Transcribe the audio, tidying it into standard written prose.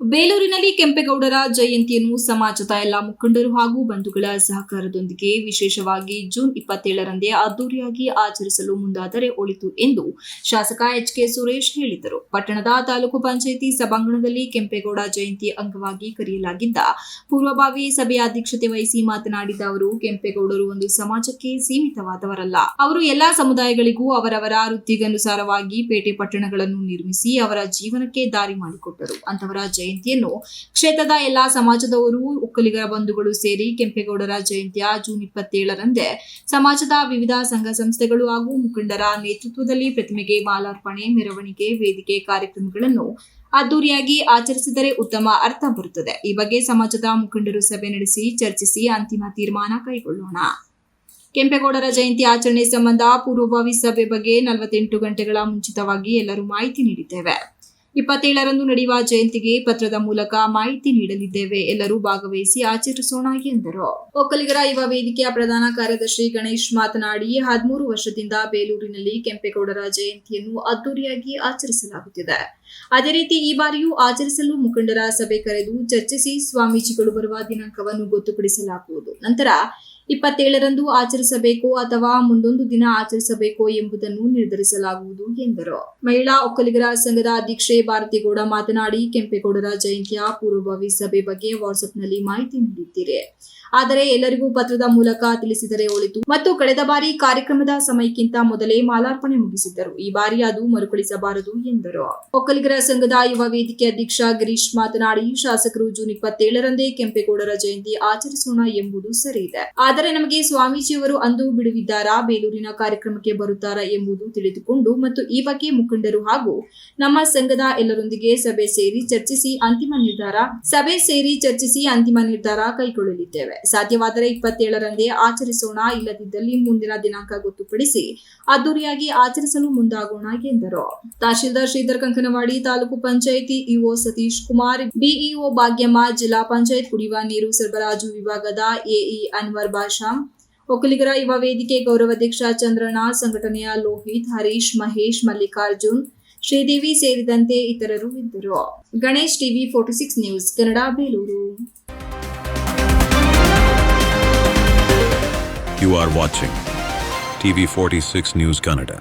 ಬೇಲೂರಿನಲ್ಲಿ ಕೆಂಪೇಗೌಡರ ಜಯಂತಿಯನ್ನು ಸಮಾಜದ ಎಲ್ಲಾ ಮುಖಂಡರು ಹಾಗೂ ಬಂಧುಗಳ ಸಹಕಾರದೊಂದಿಗೆ ವಿಶೇಷವಾಗಿ ಜೂನ್ 27ರಂದೇ ಅದ್ದೂರಿಯಾಗಿ ಆಚರಿಸಲು ಮುಂದಾದರೆ ಒಳಿತು ಎಂದು ಶಾಸಕ ಎಚ್.ಕೆ. ಸುರೇಶ್ ಹೇಳಿದರು. ಪಟ್ಟಣದ ತಾಲೂಕು ಪಂಚಾಯಿತಿ ಸಭಾಂಗಣದಲ್ಲಿ ಕೆಂಪೇಗೌಡ ಜಯಂತಿ ಅಂಗವಾಗಿ ಕರೆಯಲಾಗಿದ್ದ ಪೂರ್ವಭಾವಿ ಸಭೆಯ ಅಧ್ಯಕ್ಷತೆ ವಹಿಸಿ ಮಾತನಾಡಿದ ಅವರು, ಕೆಂಪೇಗೌಡರು ಒಂದು ಸಮಾಜಕ್ಕೆ ಸೀಮಿತವಾದವರಲ್ಲ. ಅವರು ಎಲ್ಲಾ ಸಮುದಾಯಗಳಿಗೂ ಅವರವರ ವೃತ್ತಿಗನುಸಾರವಾಗಿ ಪೇಟೆ ಪಟ್ಟಣಗಳನ್ನು ನಿರ್ಮಿಸಿ ಅವರ ಜೀವನಕ್ಕೆ ದಾರಿ ಮಾಡಿಕೊಟ್ಟರು. ಅಂತವರ ಜಯಂತಿಯನ್ನು ಕ್ಷೇತ್ರದ ಎಲ್ಲಾ ಸಮಾಜದವರು, ಒಕ್ಕಲಿಗರ ಬಂಧುಗಳು ಸೇರಿ ಕೆಂಪೇಗೌಡರ ಜಯಂತಿಯ ಜೂನ್ 27ರಂದೇ ಸಮಾಜದ ವಿವಿಧ ಸಂಘ ಸಂಸ್ಥೆಗಳು ಹಾಗೂ ಮುಖಂಡರ ನೇತೃತ್ವದಲ್ಲಿ ಪ್ರತಿಮೆಗೆ ಮಾಲಾರ್ಪಣೆ, ಮೆರವಣಿಗೆ, ವೇದಿಕೆ ಕಾರ್ಯಕ್ರಮಗಳನ್ನು ಅದ್ದೂರಿಯಾಗಿ ಆಚರಿಸಿದರೆ ಉತ್ತಮ ಅರ್ಥ ಬರುತ್ತದೆ. ಈ ಬಗ್ಗೆ ಸಮಾಜದ ಮುಖಂಡರು ಸಭೆ ನಡೆಸಿ ಚರ್ಚಿಸಿ ಅಂತಿಮ ತೀರ್ಮಾನ ಕೈಗೊಳ್ಳೋಣ. ಕೆಂಪೇಗೌಡರ ಜಯಂತಿ ಆಚರಣೆ ಸಂಬಂಧ ಪೂರ್ವಭಾವಿ ಸಭೆ ಬಗ್ಗೆ 48 ಗಂಟೆಗಳ ಮುಂಚಿತವಾಗಿ ಎಲ್ಲರೂ ಮಾಹಿತಿ ನೀಡಿದ್ದೇವೆ. 27ರಂದು ನಡೆಯುವ ಜಯಂತಿಗೆ ಪತ್ರದ ಮೂಲಕ ಮಾಹಿತಿ ನೀಡಲಿದ್ದೇವೆ. ಎಲ್ಲರೂ ಭಾಗವಹಿಸಿ ಆಚರಿಸೋಣ ಎಂದರು. ಒಕ್ಕಲಿಗರ ಯುವ ವೇದಿಕೆಯ ಪ್ರಧಾನ ಕಾರ್ಯದರ್ಶಿ ಗಣೇಶ್ ಮಾತನಾಡಿ, 13 ವರ್ಷದಿಂದ ಬೇಲೂರಿನಲ್ಲಿ ಕೆಂಪೇಗೌಡರ ಜಯಂತಿಯನ್ನು ಅದ್ದೂರಿಯಾಗಿ ಆಚರಿಸಲಾಗುತ್ತಿದೆ. ಅದೇ ರೀತಿ ಈ ಬಾರಿಯೂ ಆಚರಿಸಲು ಮುಖಂಡರ ಸಭೆ ಕರೆದು ಚರ್ಚಿಸಿ ಸ್ವಾಮೀಜಿಗಳು ಬರುವ ದಿನಾಂಕವನ್ನು ಗೊತ್ತುಪಡಿಸಲಾಗುವುದು. ನಂತರ 27ರಂದು ಆಚರಿಸಬೇಕೋ ಅಥವಾ ಮುಂದೊಂದು ದಿನ ಆಚರಿಸಬೇಕೋ ಎಂಬುದನ್ನು ನಿರ್ಧರಿಸಲಾಗುವುದು ಎಂದರು. ಮಹಿಳಾ ಒಕ್ಕಲಿಗರ ಸಂಘದ ಅಧ್ಯಕ್ಷೆ ಭಾರತಿಗೌಡ ಮಾತನಾಡಿ, ಕೆಂಪೇಗೌಡರ ಜಯಂತಿಯ ಪೂರ್ವಭಾವಿ ಸಭೆ ಬಗ್ಗೆ ವಾಟ್ಸ್ಆಪ್ನಲ್ಲಿ ಮಾಹಿತಿ ನೀಡಿದ್ದೀರಿ. ಆದರೆ ಎಲ್ಲರಿಗೂ ಪತ್ರದ ಮೂಲಕ ತಿಳಿಸಿದರೆ ಒಳಿತು ಮತ್ತು ಕಳೆದ ಬಾರಿ ಕಾರ್ಯಕ್ರಮದ ಸಮಯಕ್ಕಿಂತ ಮೊದಲೇ ಮಾಲಾರ್ಪಣೆ ಮುಗಿಸಿದ್ದರು. ಈ ಬಾರಿ ಅದು ಮರುಕಳಿಸಬಾರದು ಎಂದರು. ಒಕ್ಕಲಿಗರ ಸಂಘದ ಯುವ ವೇದಿಕೆ ಅಧ್ಯಕ್ಷ ಗಿರೀಶ್ ಮಾತನಾಡಿ, ಶಾಸಕರು ಜೂನ್ 27ರಂದೇ ಕೆಂಪೇಗೌಡರ ಜಯಂತಿ ಆಚರಿಸೋಣ ಎಂಬುದು ಸರಿ ಇದೆ. ಆದರೆ ನಮಗೆ ಸ್ವಾಮೀಜಿಯವರು ಅಂದು ಬಿಡುವಿದ್ದಾರಾ, ಬೇಲೂರಿನ ಕಾರ್ಯಕ್ರಮಕ್ಕೆ ಬರುತ್ತಾರಾ ಎಂಬುದು ತಿಳಿದುಕೊಂಡು ಮತ್ತು ಈ ಬಗ್ಗೆ ಮುಖಂಡರು ಹಾಗೂ ನಮ್ಮ ಸಂಘದ ಎಲ್ಲರೊಂದಿಗೆ ಸಭೆ ಸೇರಿ ಚರ್ಚಿಸಿ ಅಂತಿಮ ನಿರ್ಧಾರ ಕೈಗೊಳ್ಳಲಿದ್ದೇವೆ. ಸಾಧ್ಯವಾದರೆ 27ರಂದೇ ಆಚರಿಸೋಣ, ಇಲ್ಲದಿದ್ದಲ್ಲಿ ಮುಂದಿನ ದಿನಾಂಕ ಗೊತ್ತುಪಡಿಸಿ ಅದ್ದೂರಿಯಾಗಿ ಆಚರಿಸಲು ಮುಂದಾಗೋಣ ಎಂದರು. ತಹಶೀಲ್ದಾರ್ ಶ್ರೀಧರ್ ಕಂಕನವಾಡಿ, ತಾಲೂಕು ಪಂಚಾಯಿತಿ ಇಒ ಸತೀಶ್ ಕುಮಾರ್, ಬಿಇಒ ಭಾಗ್ಯಮ್ಮ, ಜಿಲ್ಲಾ ಪಂಚಾಯತ್ ಕುಡಿಯುವ ನೀರು ಸರಬರಾಜು ವಿಭಾಗದ ಎಇ ಅನ್ವರ್ ಬಾಷಾ, ಒಕ್ಕಲಿಗರ ಯುವ ವೇದಿಕೆ ಗೌರವಾಧ್ಯಕ್ಷ ಚಂದ್ರಣ್ಣ, ಸಂಘಟನೆಯ ಲೋಹಿತ್, ಹರೀಶ್, ಮಹೇಶ್, ಮಲ್ಲಿಕಾರ್ಜುನ್, ಶ್ರೀದೇವಿ ಸೇರಿದಂತೆ ಇತರರು ಇದ್ದರು. Ganesh, TV 46 news Kannada, Belur. You are watching TV 46 News Kannada.